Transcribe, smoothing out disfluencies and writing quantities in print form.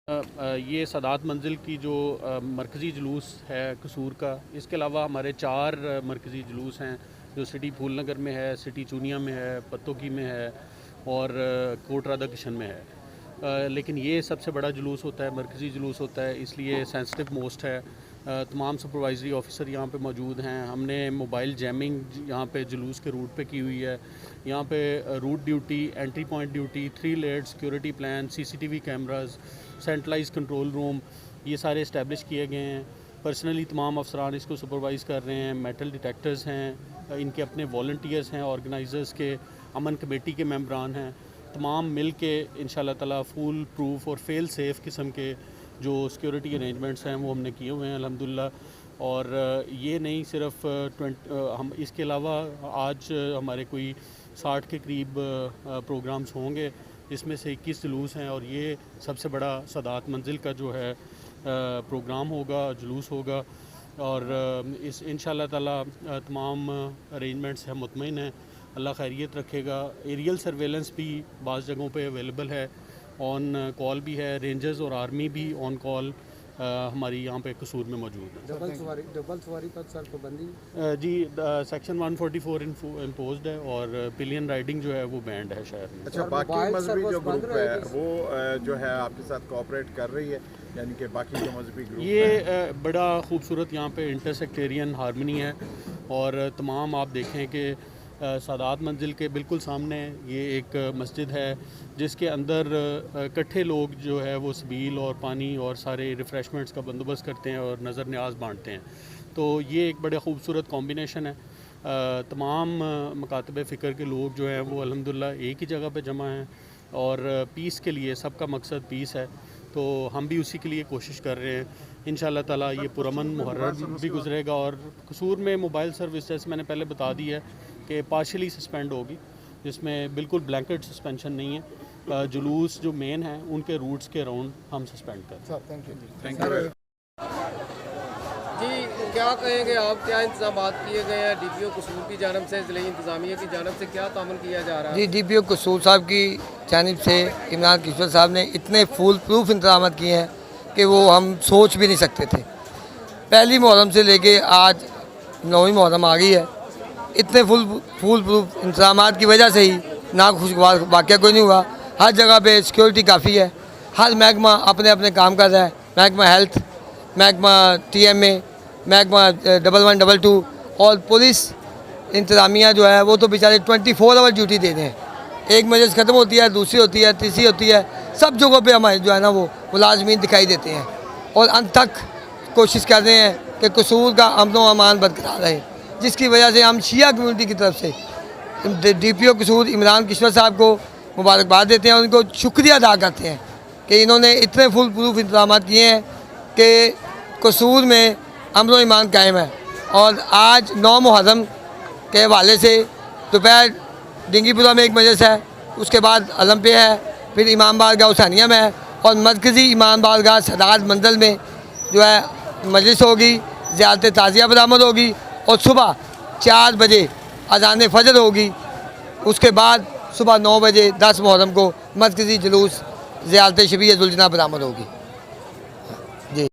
ये सादात मंजिल की जो मरकज़ी जुलूस है कसूर का, इसके अलावा हमारे 4 मरकज़ी जुलूस हैं जो सिटी फूल नगर में है, सिटी चूनिया में है, पत्तोकी में है और कोट राधा किशन में है। लेकिन ये सबसे बड़ा जुलूस होता है, मरकज़ी जुलूस होता है, इसलिए सेंसिटिव मोस्ट है। तमाम सुपरवाइजरी ऑफिसर यहाँ पे मौजूद हैं। हमने मोबाइल जैमिंग यहाँ पे जुलूस के रूट पे की हुई है। यहाँ पे route duty, entry point duty, 3 layered security plan, CCTV cameras, centralise control room, ये सारे इस्टेब्लिश किए गए हैं। पर्सनली तमाम अफसरान इसको सुपरवाइज़ कर रहे हैं। मेटल डिटेक्टर्स हैं, इनके अपने वॉल्टियर्स हैं, ऑर्गेनाइजर्स के, अमन कमेटी के मेंबरान हैं। तमाम मिल के इंशाल्लाह ताला फुल प्रूफ और फेल सेफ़ किस्म के जो सिक्योरिटी अरेंजमेंट्स हैं वो हमने किए हुए हैं अल्हम्दुलिल्लाह। और ये नहीं सिर्फ हम इसके अलावा आज हमारे कोई 60 के करीब प्रोग्राम्स होंगे, इसमें से 21 जुलूस हैं और ये सबसे बड़ा सादात मंजिल का जो है प्रोग्राम होगा, जुलूस होगा। और इस इंशाल्लाह ताला तमाम अरेंजमेंट्स हैं, मुतमईन हैं, अल्लाह खैरियत रखेगा। एरियल सर्वेलेंस भी बाज़ जगहों पे अवेलेबल है, ऑन कॉल भी है, रेंजर्स और आर्मी भी ऑन कॉल हमारी यहाँ पे कसूर में मौजूद है। डबल सवारी पर सर पाबंदी जी सेक्शन 144 इम्पोज्ड है और पिलियन राइडिंग जो है वो बैंड है शहर में। अच्छा, बाकी मजहबी जो ग्रुप है वो जो है आपके साथ कोऑपरेट कर रही है, यानी कि बाकी जो मजहबी ग्रुप ये बड़ा खूबसूरत यहाँ पे इंटरसेक्टेरियन हारमनी है। और तमाम आप देखें कि सादात मंजिल के बिल्कुल सामने ये एक मस्जिद है जिसके अंदर इकट्ठे लोग जो है वो सबील और पानी और सारे रिफ़्रेशमेंट्स का बंदोबस्त करते हैं और नज़र न्याज बांटते हैं। तो ये एक बड़ा खूबसूरत कॉम्बिनेशन है। तमाम मकातब फ़िक्र के लोग जो हैं वो अल्हम्दुलिल्लाह एक ही जगह पे जमा हैं और पीस के लिए, सबका मकसद पीस है, तो हम भी उसी के लिए कोशिश कर रहे हैं। इंशाल्लाह ताला ये पुरअमन मुहर्रम भी गुजरेगा। और कसूर में मोबाइल सर्विस जैसे मैंने पहले बता दी है कि पार्शली सस्पेंड होगी, जिसमें बिल्कुल ब्लैंकेट सस्पेंशन नहीं है। जुलूस जो मेन हैं उनके रूट्स के अराउंड हम सस्पेंड कर रहे हैं। थैंक यू जी, क्या कहेंगे आप, क्या इंतजाम किए गए हैं DPO कसूर की जानब से, ज़िले इंतज़ामिया की जानब से क्या तामुल किया जा रहा है? जी, DPO कसूर साहब की जानब से इमरान किशोर साहब ने इतने फुल प्रूफ इंतजाम किए हैं कि वो हम सोच भी नहीं सकते थे। पहली मुहर्रम से लेके आज 9वीं मुहर्रम आ गई है, इतने फुल प्रूफ इंतजाम की वजह से ही नाखुशगवार वाक़या कोई नहीं हुआ। हर जगह पे सिक्योरिटी काफ़ी है, हर महकमा अपने अपने काम कर रहा है। महकमा हेल्थ, महकमा TMA, महकमा 1122 और पुलिस इंतज़ामिया जो है वो तो बेचारे 24 आवर ड्यूटी दे रहे हैं। एक मजलिस ख़त्म होती है, दूसरी होती है, तीसरी होती है, सब जगहों पे हमारे जो है ना वो मुलाजमीन दिखाई देते हैं और अंत तक कोशिश कर रहे हैं कि कसूर का अमन व अमान बरकरार रहे, जिसकी वजह से हम शिया कम्यूनिटी की तरफ से DPO कसूर इमरान किशोर साहब को मुबारकबाद देते हैं और उनको शुक्रिया अदा करते हैं कि इन्होंने इतने फुल प्रूफ इंतजाम किए हैं कि कसूर में अमन व ईमान कायम है। और आज 9 मुहर्रम के हवाले से दोपहर डिंगीपुरा में एक मजलिस है, उसके बाद अलम पे है, फिर इमाम बारगाह हुसैनिया में है और मरकज़ी इमाम बारगाह सादात मंजिल में जो है मजलिस होगी, ज़ियारत ताज़िया बरामद होगी और सुबह 4 बजे अज़ान फ़जर होगी। उसके बाद सुबह 9 बजे 10 मुहर्रम को मरकज़ी जुलूस ज़ियारत शबीह ज़ुलजना बरामद होगी।